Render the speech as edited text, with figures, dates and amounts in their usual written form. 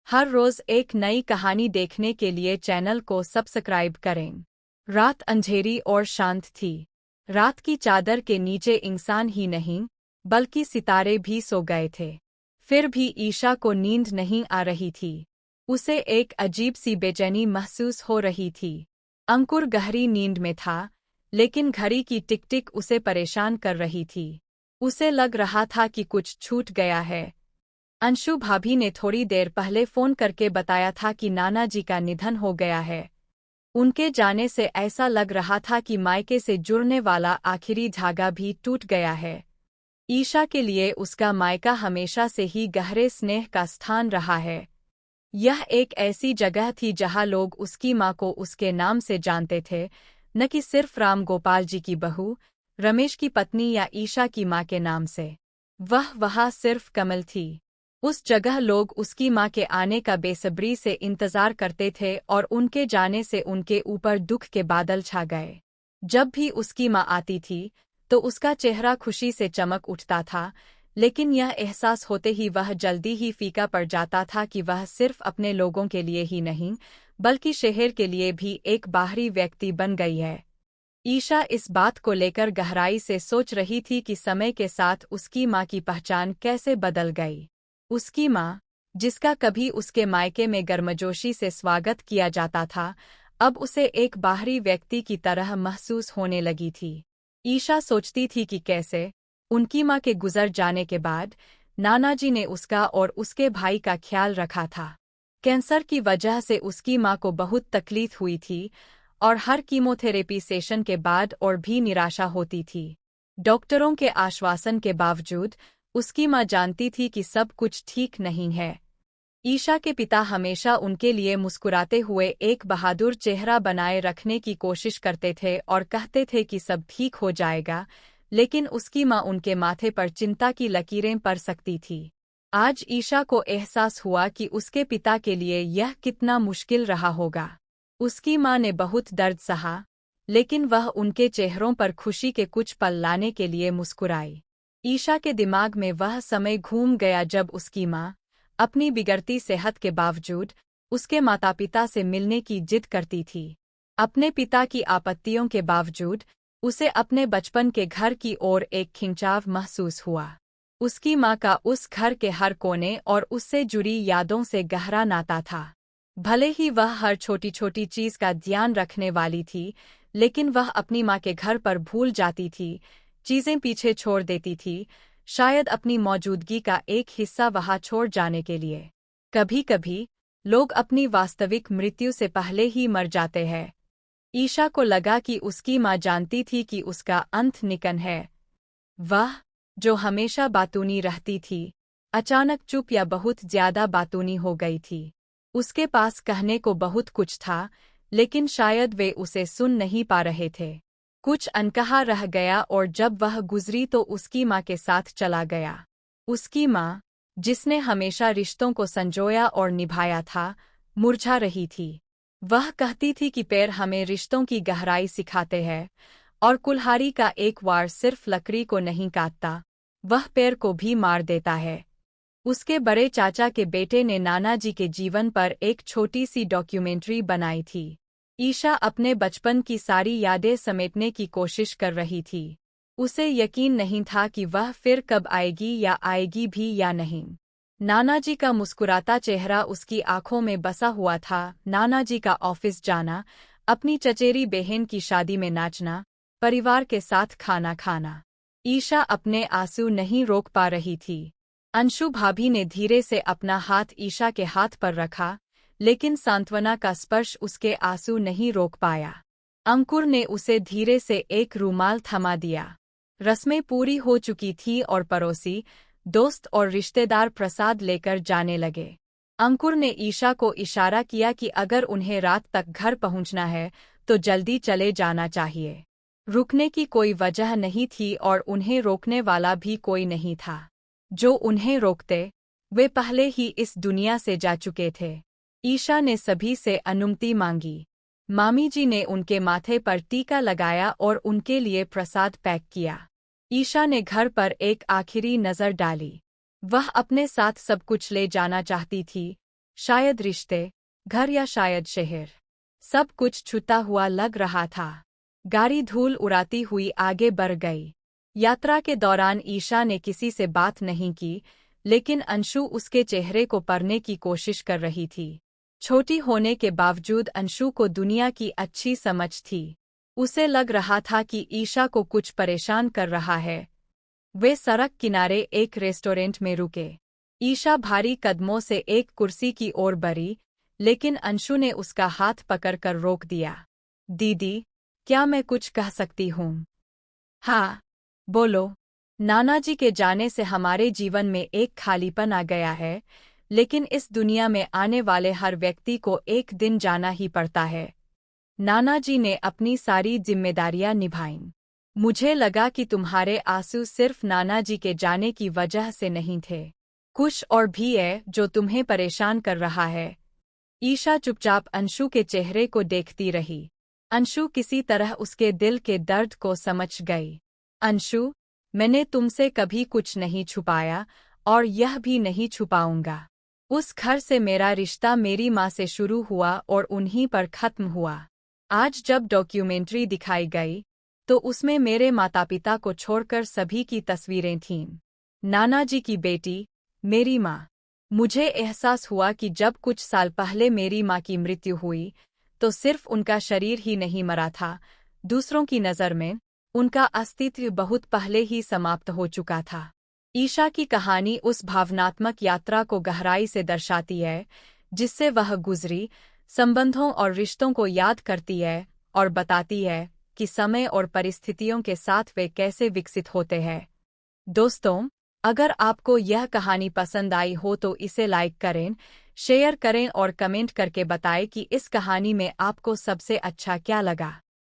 हर रोज एक नई कहानी देखने के लिए चैनल को सब्सक्राइब करें। रात अंधेरी और शांत थी। रात की चादर के नीचे इंसान ही नहीं, बल्कि सितारे भी सो गए थे। फिर भी ईशा को नींद नहीं आ रही थी। उसे एक अजीब सी बेचैनी महसूस हो रही थी। अंकुर गहरी नींद में था, लेकिन घड़ी की टिक टिक उसे परेशान कर रही थी। उसे लग रहा था कि कुछ छूट गया है। अंशु भाभी ने थोड़ी देर पहले फोन करके बताया था कि नाना जी का निधन हो गया है। उनके जाने से ऐसा लग रहा था कि मायके से जुड़ने वाला आखिरी धागा भी टूट गया है। ईशा के लिए उसका मायका हमेशा से ही गहरे स्नेह का स्थान रहा है। यह एक ऐसी जगह थी जहां लोग उसकी मां को उसके नाम से जानते थे, न कि सिर्फ राम गोपाल जी की बहू, रमेश की पत्नी या ईशा की मां के नाम से। वह वहां सिर्फ कमल थी। उस जगह लोग उसकी मां के आने का बेसब्री से इंतजार करते थे और उनके जाने से उनके ऊपर दुख के बादल छा गए। जब भी उसकी मां आती थी तो उसका चेहरा खुशी से चमक उठता था, लेकिन यह एहसास होते ही वह जल्दी ही फीका पड़ जाता था कि वह सिर्फ अपने लोगों के लिए ही नहीं, बल्कि शहर के लिए भी एक बाहरी व्यक्ति बन गई है। ईशा इस बात को लेकर गहराई से सोच रही थी कि समय के साथ उसकी मां की पहचान कैसे बदल गई। उसकी मां, जिसका कभी उसके मायके में गर्मजोशी से स्वागत किया जाता था, अब उसे एक बाहरी व्यक्ति की तरह महसूस होने लगी थी। ईशा सोचती थी कि कैसे उनकी मां के गुजर जाने के बाद नानाजी ने उसका और उसके भाई का ख्याल रखा था। कैंसर की वजह से उसकी मां को बहुत तकलीफ हुई थी और हर कीमोथेरेपी सेशन के बाद और भी निराशा होती थी। डॉक्टरों के आश्वासन के बावजूद उसकी मां जानती थी कि सब कुछ ठीक नहीं है। ईशा के पिता हमेशा उनके लिए मुस्कुराते हुए एक बहादुर चेहरा बनाए रखने की कोशिश करते थे और कहते थे कि सब ठीक हो जाएगा, लेकिन उसकी मां उनके माथे पर चिंता की लकीरें पड़ सकती थी। आज ईशा को एहसास हुआ कि उसके पिता के लिए यह कितना मुश्किल रहा होगा। उसकी मां ने बहुत दर्द सहा, लेकिन वह उनके चेहरों पर खुशी के कुछ पल लाने के लिए मुस्कुराई। ईशा के दिमाग में वह समय घूम गया जब उसकी मां, अपनी बिगड़ती सेहत के बावजूद, उसके माता पिता से मिलने की जिद करती थी। अपने पिता की आपत्तियों के बावजूद उसे अपने बचपन के घर की ओर एक खिंचाव महसूस हुआ। उसकी मां का उस घर के हर कोने और उससे जुड़ी यादों से गहरा नाता था। भले ही वह हर छोटी छोटी चीज का ध्यान रखने वाली थी, लेकिन वह अपनी मां के घर पर भूल जाती थी, चीजें पीछे छोड़ देती थी, शायद अपनी मौजूदगी का एक हिस्सा वहां छोड़ जाने के लिए। कभी कभी लोग अपनी वास्तविक मृत्यु से पहले ही मर जाते हैं। ईशा को लगा कि उसकी मां जानती थी कि उसका अंत निकट है। वह, जो हमेशा बातूनी रहती थी, अचानक चुप या बहुत ज्यादा बातूनी हो गई थी। उसके पास कहने को बहुत कुछ था, लेकिन शायद वे उसे सुन नहीं पा रहे थे। कुछ अनकहा रह गया और जब वह गुजरी तो उसकी मां के साथ चला गया। उसकी मां, जिसने हमेशा रिश्तों को संजोया और निभाया था, मुरझा रही थी। वह कहती थी कि पैर हमें रिश्तों की गहराई सिखाते हैं, और कुल्हाड़ी का एक वार सिर्फ लकड़ी को नहीं काटता, वह पैर को भी मार देता है। उसके बड़े चाचा के बेटे ने नानाजी के जीवन पर एक छोटी सी डॉक्यूमेंट्री बनाई थी। ईशा अपने बचपन की सारी यादें समेटने की कोशिश कर रही थी। उसे यकीन नहीं था कि वह फिर कब आएगी या आएगी भी या नहीं। नानाजी का मुस्कुराता चेहरा उसकी आंखों में बसा हुआ था। नानाजी का ऑफिस जाना, अपनी चचेरी बहन की शादी में नाचना, परिवार के साथ खाना खाना। ईशा अपने आंसू नहीं रोक पा रही थी। अंशु भाभी ने धीरे से अपना हाथ ईशा के हाथ पर रखा, लेकिन सांत्वना का स्पर्श उसके आंसू नहीं रोक पाया। अंकुर ने उसे धीरे से एक रूमाल थमा दिया। रस्में पूरी हो चुकी थी और पड़ोसी, दोस्त और रिश्तेदार प्रसाद लेकर जाने लगे। अंकुर ने ईशा को इशारा किया कि अगर उन्हें रात तक घर पहुंचना है तो जल्दी चले जाना चाहिए। रुकने की कोई वजह नहीं थी और उन्हें रोकने वाला भी कोई नहीं था। जो उन्हें रोकते, वे पहले ही इस दुनिया से जा चुके थे। ईशा ने सभी से अनुमति मांगी। मामी जी ने उनके माथे पर टीका लगाया और उनके लिए प्रसाद पैक किया। ईशा ने घर पर एक आखिरी नज़र डाली। वह अपने साथ सब कुछ ले जाना चाहती थी, शायद रिश्ते, घर या शायद शहर। सब कुछ छूटा हुआ लग रहा था। गाड़ी धूल उड़ाती हुई आगे बढ़ गई। यात्रा के दौरान ईशा ने किसी से बात नहीं की, लेकिन अंशु उसके चेहरे को पढ़ने की कोशिश कर रही थी। छोटी होने के बावजूद अंशु को दुनिया की अच्छी समझ थी। उसे लग रहा था कि ईशा को कुछ परेशान कर रहा है। वे सड़क किनारे एक रेस्टोरेंट में रुके। ईशा भारी कदमों से एक कुर्सी की ओर बढ़ी, लेकिन अंशु ने उसका हाथ पकड़कर रोक दिया। दीदी, क्या मैं कुछ कह सकती हूँ? हाँ, बोलो। नानाजी के जाने से हमारे जीवन में एक खालीपन आ गया है, लेकिन इस दुनिया में आने वाले हर व्यक्ति को एक दिन जाना ही पड़ता है। नानाजी ने अपनी सारी जिम्मेदारियां निभाईं। मुझे लगा कि तुम्हारे आंसू सिर्फ नानाजी के जाने की वजह से नहीं थे। कुछ और भी है जो तुम्हें परेशान कर रहा है। ईशा चुपचाप अंशु के चेहरे को देखती रही। अंशु किसी तरह उसके दिल के दर्द को समझ गई। अंशु, मैंने तुमसे कभी कुछ नहीं छुपाया और यह भी नहीं छुपाऊंगा। उस घर से मेरा रिश्ता मेरी माँ से शुरू हुआ और उन्हीं पर खत्म हुआ। आज जब डॉक्यूमेंट्री दिखाई गई, तो उसमें मेरे माता पिता को छोड़कर सभी की तस्वीरें थीं। नानाजी की बेटी, मेरी माँ। मुझे एहसास हुआ कि जब कुछ साल पहले मेरी माँ की मृत्यु हुई, तो सिर्फ उनका शरीर ही नहीं मरा था, दूसरों की नज़र में उनका अस्तित्व बहुत पहले ही समाप्त हो चुका था। ईशा की कहानी उस भावनात्मक यात्रा को गहराई से दर्शाती है, जिससे वह गुजरी, संबंधों और रिश्तों को याद करती है और बताती है कि समय और परिस्थितियों के साथ वे कैसे विकसित होते हैं। दोस्तों, अगर आपको यह कहानी पसंद आई हो तो इसे लाइक करें, शेयर करें और कमेंट करके बताएं कि इस कहानी में आपको सबसे अच्छा क्या लगा।